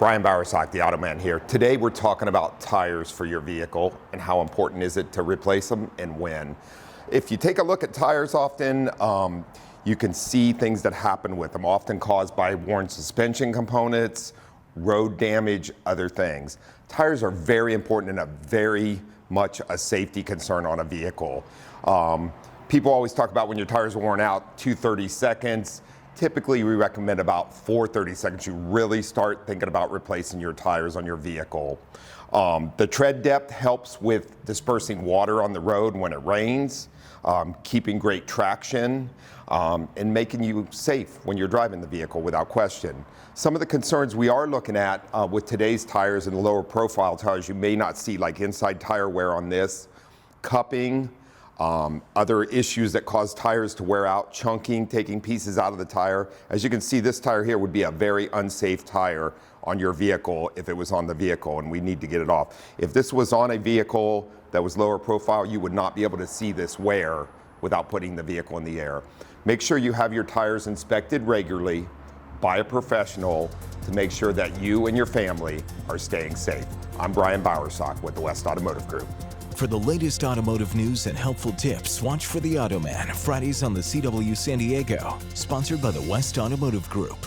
Brian Bowersock, the Automan here. Today we're talking about tires for your vehicle and how important is it to replace them and when. If you take a look at tires often, you can see things that happen with them, often caused by worn suspension components, road damage, other things. Tires are very important and very much a safety concern on a vehicle. People always talk about when your tires are worn out, 2 seconds. Typically, we recommend about 30 seconds. You really start thinking about replacing your tires on your vehicle. The tread depth helps with dispersing water on the road when it rains, keeping great traction, and making you safe when you're driving the vehicle without question. Some of the concerns we are looking at with today's tires and the lower profile tires, you may not see like inside tire wear on this, cupping, other issues that cause tires to wear out, chunking, taking pieces out of the tire. As you can see, this tire here would be a very unsafe tire on your vehicle if it was on the vehicle, and we need to get it off. If this was on a vehicle that was lower profile, you would not be able to see this wear without putting the vehicle in the air. Make sure you have your tires inspected regularly by a professional to make sure that you and your family are staying safe. I'm Brian Bowersock with the West Automotive Group. For the latest automotive news and helpful tips, watch for The Automan Fridays on the CW San Diego, sponsored by the West Automotive Group.